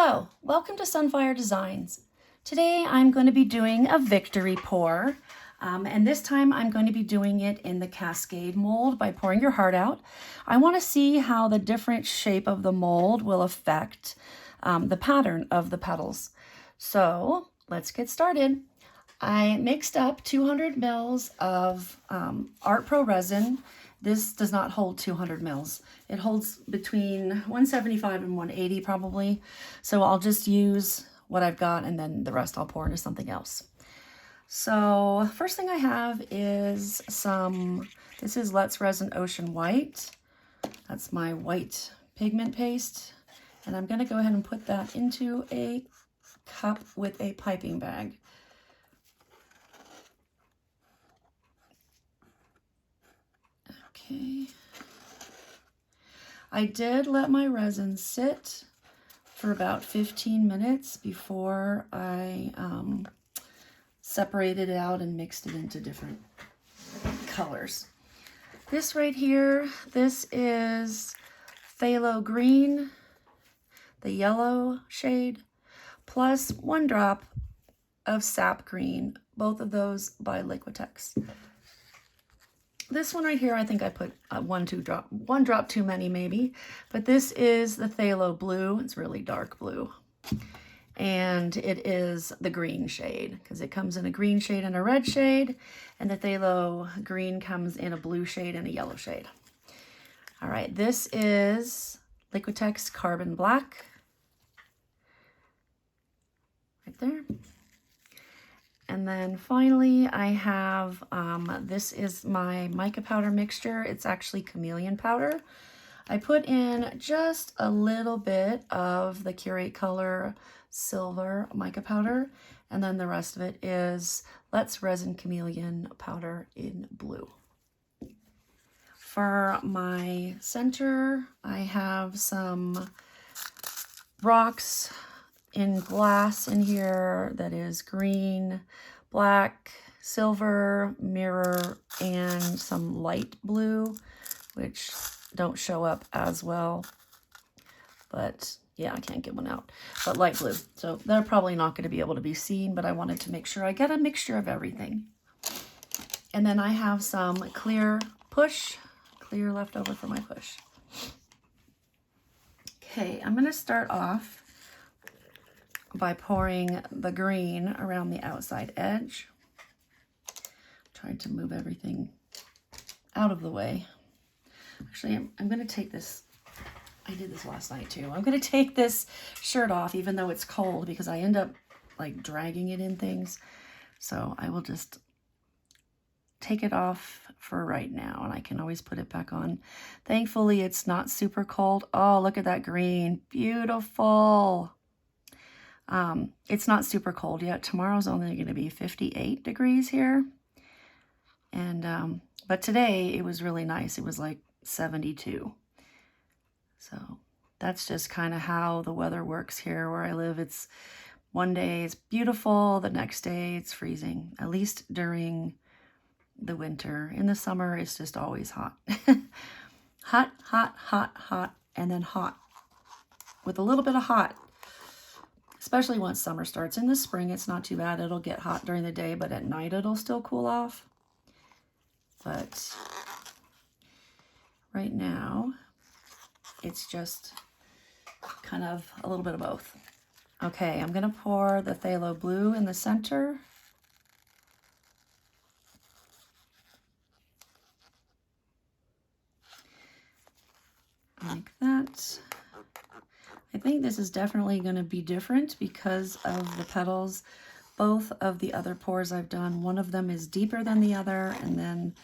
Hello, welcome to Sunfire Designs. Today I'm going to be doing a victory pour, and this time I'm going to be doing it in the Cascade mold by pouring your heart out. I want to see how the different shape of the mold will affect the pattern of the petals. So let's get started. I mixed up 200 mils of Art Pro resin. This does not hold 200 mils. It holds between 175 and 180 probably. So I'll just use what I've got and then the rest I'll pour into something else. So first thing I have is this is Let's Resin Ocean White. That's my white pigment paste. And I'm gonna go ahead and put that into a cup with a piping bag. Okay. I did let my resin sit for about 15 minutes before I separated it out and mixed it into different colors. This right here, this is phthalo green, the yellow shade, plus 1 drop of sap green, both of those by Liquitex. This one right here, I think I put one drop too many maybe, but this is the phthalo blue. It's really dark blue. And it is the green shade because it comes in a green shade and a red shade, and the phthalo green comes in a blue shade and a yellow shade. All right, this is Liquitex Carbon Black. Right there. And then finally, I have, this is my mica powder mixture. It's actually chameleon powder. I put in just a little bit of the Curate Color silver mica powder, and then the rest of it is Let's Resin Chameleon powder in blue. For my center, I have some rocks in glass in here that is green, black, silver, mirror, and some light blue, which don't show up as well. But yeah, I can't get one out, but light blue. So they're probably not going to be able to be seen, but I wanted to make sure I get a mixture of everything. And then I have some clear left over for my push. Okay, I'm going to start off by pouring the green around the outside edge. Trying to move everything out of the way. Actually, I'm going to take this, I did this last night too. I'm going to take this shirt off even though it's cold because I end up like dragging it in things. So I will just take it off for right now and I can always put it back on. Thankfully, it's not super cold. Oh, look at that green. Beautiful. It's not super cold yet. Tomorrow's only going to be 58 degrees here. And, but today it was really nice. It was like 72. So that's just kind of how the weather works here where I live. It's one day it's beautiful. The next day it's freezing, at least during the winter. In the summer, it's just always hot. Hot, hot, hot, hot, and then hot with a little bit of hot. Especially once summer starts. In the spring, it's not too bad. It'll get hot during the day, but at night it'll still cool off. But right now, it's just kind of a little bit of both. Okay, I'm gonna pour the phthalo blue in the center. Like that. I think this is definitely going to be different because of the petals. Both of the other pours I've done, one of them is deeper than the other, and then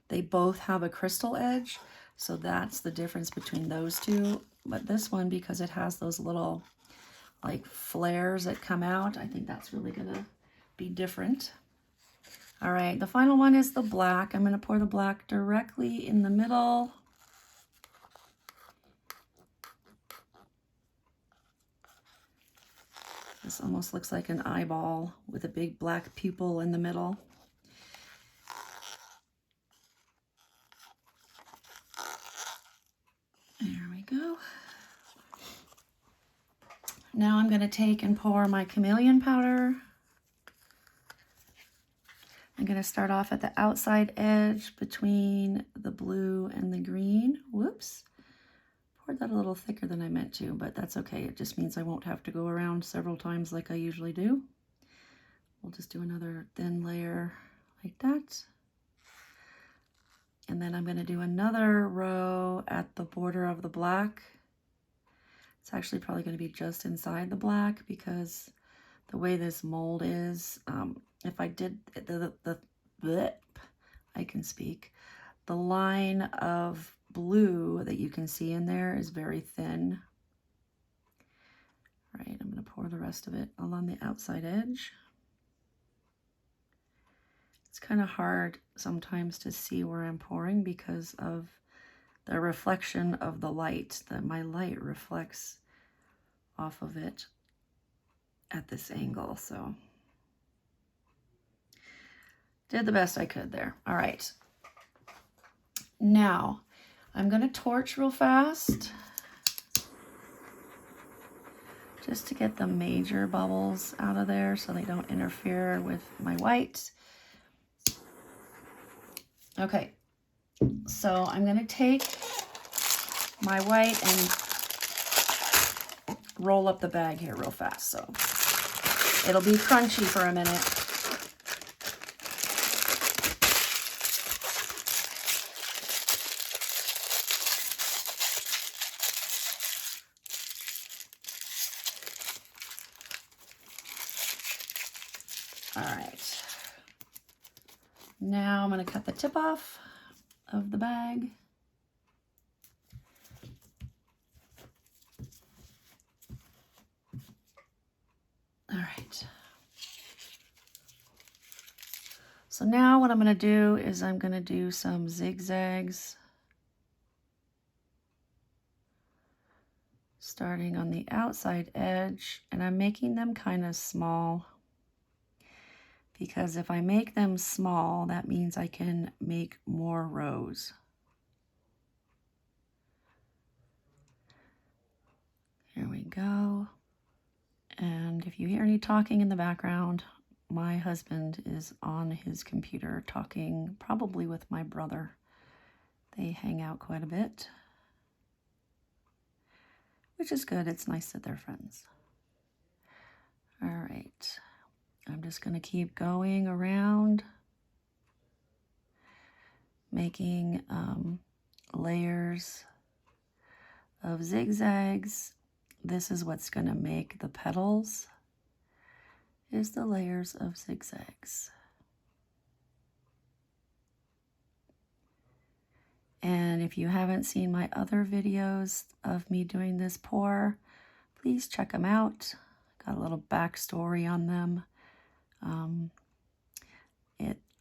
they both have a crystal edge. So that's the difference between those two. But this one, because it has those little like flares that come out, I think that's really going to be different. All right, the final one is the black. I'm going to pour the black directly in the middle. This almost looks like an eyeball with a big black pupil in the middle. There we go. Now I'm going to take and pour my chameleon powder. I'm going to start off at the outside edge between the blue and the green. Whoops. Poured that a little thicker than I meant to, but that's okay. It just means I won't have to go around several times like I usually do. We'll just do another thin layer like that. And then I'm going to do another row at the border of the black. It's actually probably going to be just inside the black because the way this mold is, if I did I can speak. The line of blue that you can see in there is very thin. All right, I'm going to pour the rest of it along the outside edge. It's kind of hard sometimes to see where I'm pouring because of the reflection of the light. My light reflects off of it at this angle, so did the best I could there. All right, now I'm going to torch real fast just to get the major bubbles out of there so they don't interfere with my white. Okay, so I'm going to take my white and roll up the bag here real fast. So it'll be crunchy for a minute. All right. Now I'm going to cut the tip off of the bag. All right. So now what I'm going to do is I'm going to do some zigzags starting on the outside edge, and I'm making them kind of small because if I make them small, that means I can make more rows. Here we go. And if you hear any talking in the background, my husband is on his computer talking, probably with my brother. They hang out quite a bit, which is good. It's nice that they're friends. All right. I'm just going to keep going around, making layers of zigzags. This is what's going to make the petals, is the layers of zigzags. And if you haven't seen my other videos of me doing this pour, please check them out. Got a little backstory on them.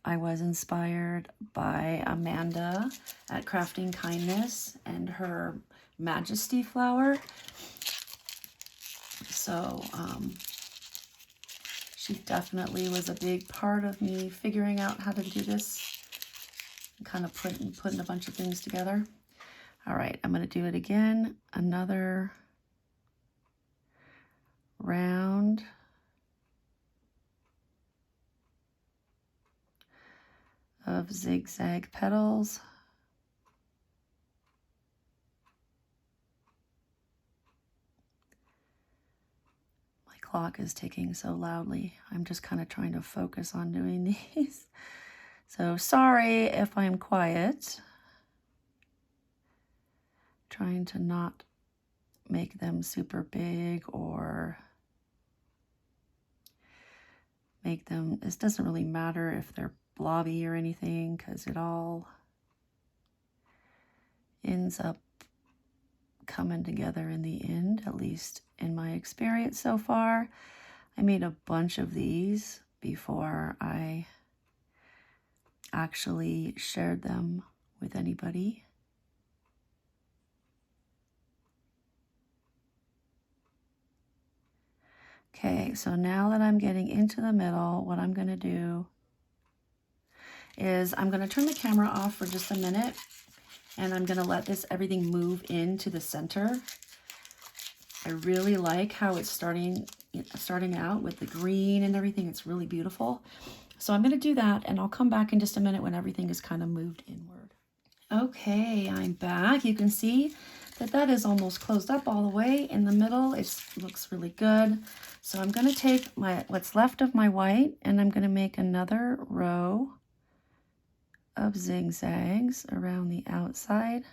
I was inspired by Amanda at Crafting Kindness and her Majesty flower. So she definitely was a big part of me figuring out how to do this, and kind of putting a bunch of things together. All right, I'm going to do it again. Another round of zigzag petals. My clock is ticking so loudly. I'm just kind of trying to focus on doing these. So sorry if I'm quiet. Trying to not make them super big or make them, this doesn't really matter if they're blobby or anything because it all ends up coming together in the end, at least in my experience so far. I made a bunch of these before I actually shared them with anybody. Okay, so now that I'm getting into the middle, what I'm going to do is I'm going to turn the camera off for just a minute, and I'm going to let everything move into the center. I really like how it's starting out with the green and everything. It's really beautiful. So I'm going to do that, and I'll come back in just a minute when everything is kind of moved inward. Okay, I'm back. You can see that that is almost closed up all the way. In the middle, it looks really good. So I'm going to take what's left of my white, and I'm going to make another row of zigzags around the outside.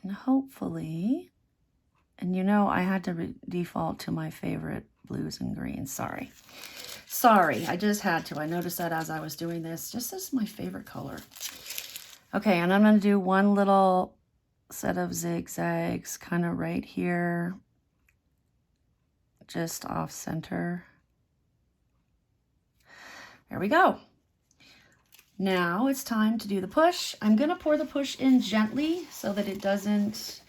And hopefully, and you know, I had to default to my favorite blues and greens. Sorry, I just had to. I noticed that as I was doing this. Just this is my favorite color. Okay, and I'm going to do one little set of zigzags kind of right here, just off center. There we go. Now it's time to do the push. I'm going to pour the push in gently so that it doesn't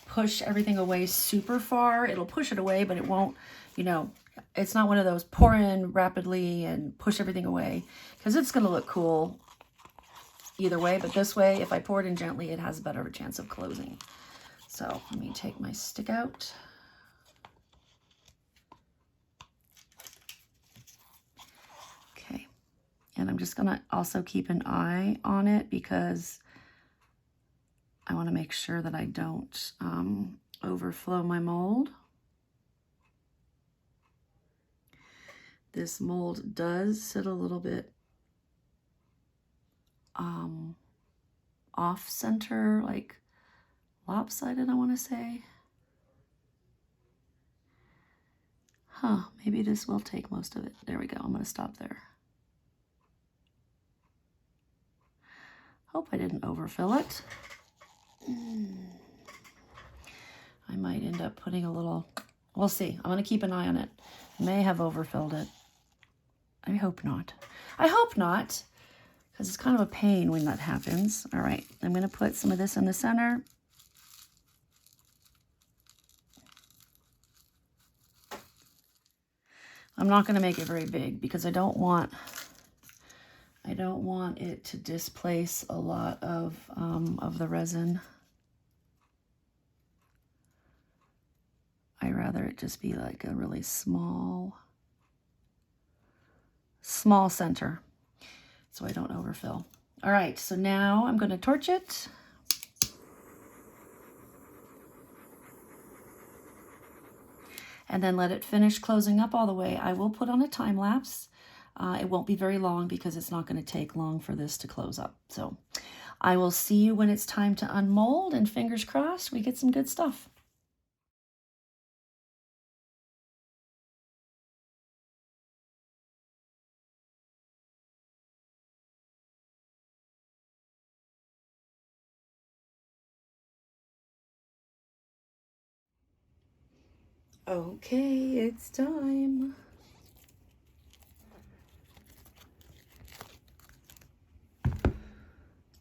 push everything away super far. It'll push it away, but it won't, you know, it's not one of those pour in rapidly and push everything away, because it's going to look cool either way. But this way, if I pour it in gently, it has a better chance of closing. So let me take my stick out. Okay. And I'm just going to also keep an eye on it, because I want to make sure that I don't overflow my mold. This mold does sit a little bit off center, like lopsided, I want to say. Maybe this will take most of it. There we go. I'm going to stop there. Hope I didn't overfill it. I might end up putting a little, we'll see. I'm going to keep an eye on it. May have overfilled it. I hope not. I hope not, because it's kind of a pain when that happens. All right, I'm going to put some of this in the center. I'm not going to make it very big, because I don't want it to displace a lot of the resin. I'd rather it just be like a really small center, so I don't overfill. All right, so now I'm going to torch it. And then let it finish closing up all the way. I will put on a time lapse. It won't be very long, because it's not going to take long for this to close up. So I will see you when it's time to unmold, and fingers crossed we get some good stuff. Okay, it's time.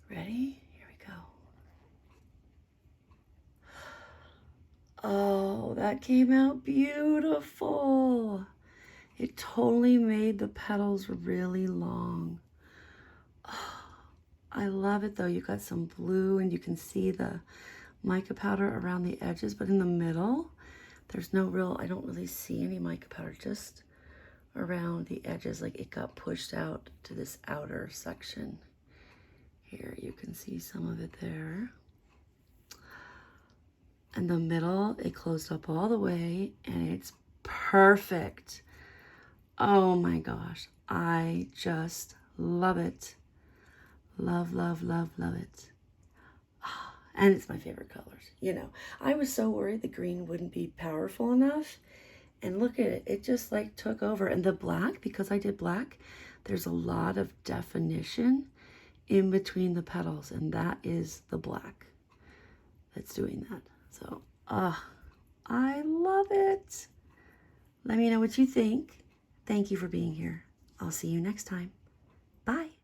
Ready? Here we go. Oh, that came out beautiful. It totally made the petals really long. Oh, I love it though. You got some blue, and you can see the mica powder around the edges, but in the middle, there's no real, I don't really see any mica powder, just around the edges, like it got pushed out to this outer section. Here, you can see some of it there. In the middle, it closed up all the way, and it's perfect. Oh my gosh, I just love it. Love, love, love, love it. And it's my favorite colors. You know, I was so worried the green wouldn't be powerful enough. And look at it. It just like took over. And the black, because I did black, there's a lot of definition in between the petals. And that is the black that's doing that. So, I love it. Let me know what you think. Thank you for being here. I'll see you next time. Bye.